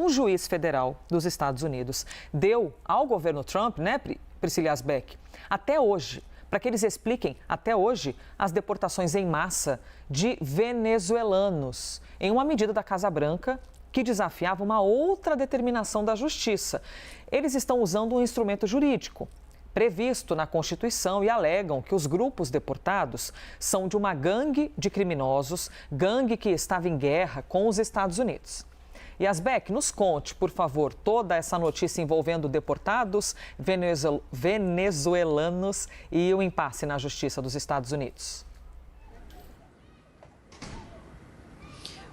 um juiz federal dos Estados Unidos deu ao governo Trump, né, Priscila Asbeck, até hoje, para que eles expliquem, até hoje, as deportações em massa de venezuelanos, em uma medida da Casa Branca que desafiava uma outra determinação da Justiça. Eles estão usando um instrumento jurídico previsto na Constituição e alegam que os grupos deportados são de uma gangue de criminosos, gangue que estava em guerra com os Estados Unidos. E Asbeck, nos conte, por favor, toda essa notícia envolvendo deportados venezuelanos e o impasse na Justiça dos Estados Unidos.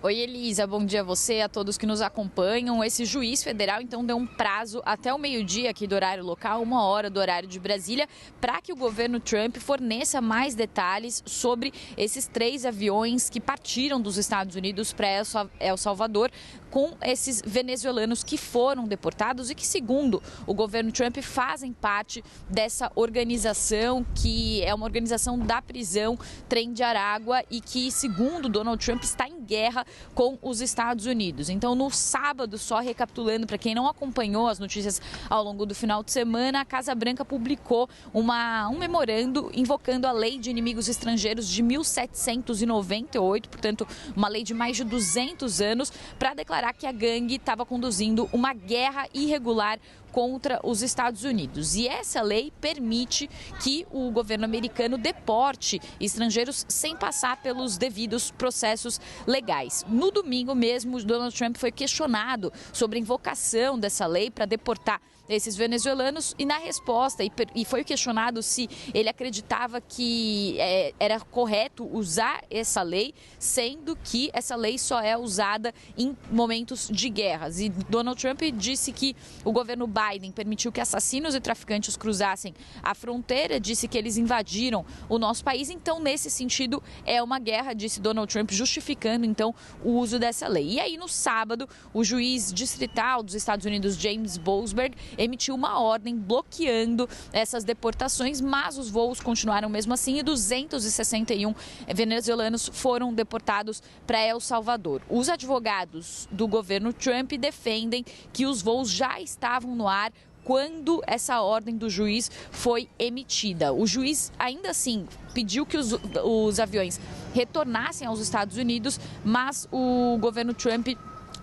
Oi, Elisa, bom dia a você, a todos que nos acompanham. Esse juiz federal, então, deu um prazo até o meio-dia aqui do horário local, 1 hora do horário de Brasília, para que o governo Trump forneça mais detalhes sobre esses 3 aviões que partiram dos Estados Unidos para El Salvador com esses venezuelanos que foram deportados e que, segundo o governo Trump, fazem parte dessa organização que é uma organização da prisão Trem de Aragua e que, segundo Donald Trump, está em guerra com os Estados Unidos. Então, no sábado, só recapitulando, para quem não acompanhou as notícias ao longo do final de semana, a Casa Branca publicou um memorando invocando a Lei de Inimigos Estrangeiros de 1798, portanto, uma lei de mais de 200 anos, para declarar que a gangue estava conduzindo uma guerra irregular contra os Estados Unidos. E essa lei permite que o governo americano deporte estrangeiros sem passar pelos devidos processos legais. No domingo mesmo, Donald Trump foi questionado sobre a invocação dessa lei para deportar esses venezuelanos e na resposta, e foi questionado se ele acreditava que era correto usar essa lei, sendo que essa lei só é usada em momentos de guerras. E Donald Trump disse que o governo Biden permitiu que assassinos e traficantes cruzassem a fronteira, disse que eles invadiram o nosso país, então nesse sentido é uma guerra, disse Donald Trump, justificando então o uso dessa lei. E aí no sábado, o juiz distrital dos Estados Unidos, James Boasberg, emitiu uma ordem bloqueando essas deportações, mas os voos continuaram mesmo assim e 261 venezuelanos foram deportados para El Salvador. Os advogados do governo Trump defendem que os voos já estavam no ar quando essa ordem do juiz foi emitida. O juiz, ainda assim, pediu que os aviões retornassem aos Estados Unidos, mas o governo Trump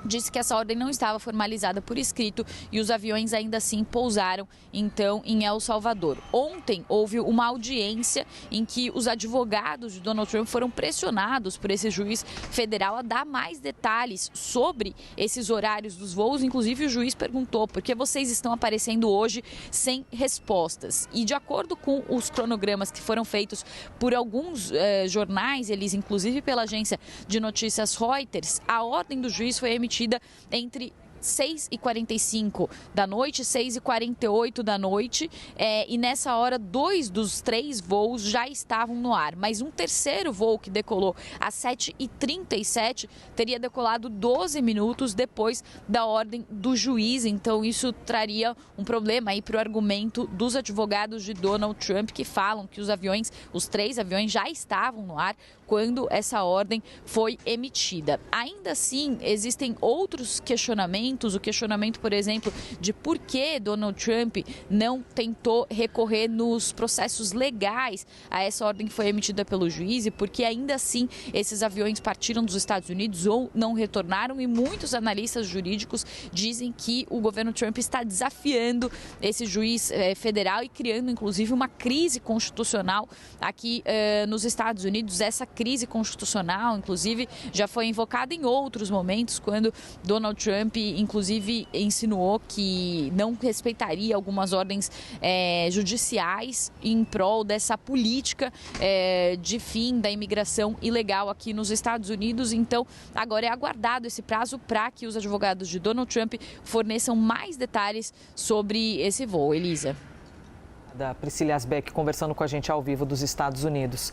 disse que essa ordem não estava formalizada por escrito e os aviões ainda assim pousaram, então, em El Salvador. Ontem houve uma audiência em que os advogados de Donald Trump foram pressionados por esse juiz federal a dar mais detalhes sobre esses horários dos voos. Inclusive, o juiz perguntou por que vocês estão aparecendo hoje sem respostas. E de acordo com os cronogramas que foram feitos por alguns jornais, eles inclusive pela agência de notícias Reuters, a ordem do juiz foi emitida entre 6h45 da noite, 6h48 da noite, e nessa hora 2 dos 3 voos já estavam no ar, mas um terceiro voo que decolou às 7h37 teria decolado 12 minutos depois da ordem do juiz, então isso traria um problema aí para o argumento dos advogados de Donald Trump, que falam que os 3 aviões já estavam no ar quando essa ordem foi emitida. Ainda assim, existem outros questionamentos, o questionamento, por exemplo, de por que Donald Trump não tentou recorrer nos processos legais a essa ordem que foi emitida pelo juiz e porque ainda assim esses aviões partiram dos Estados Unidos ou não retornaram, e muitos analistas jurídicos dizem que o governo Trump está desafiando esse juiz federal e criando inclusive uma crise constitucional aqui nos Estados Unidos. Essa crise constitucional, inclusive, já foi invocada em outros momentos, quando Donald Trump, inclusive, insinuou que não respeitaria algumas ordens judiciais em prol dessa política de fim da imigração ilegal aqui nos Estados Unidos. Então, agora é aguardado esse prazo para que os advogados de Donald Trump forneçam mais detalhes sobre esse voo. Elisa. Da Priscila Asbeck conversando com a gente ao vivo dos Estados Unidos.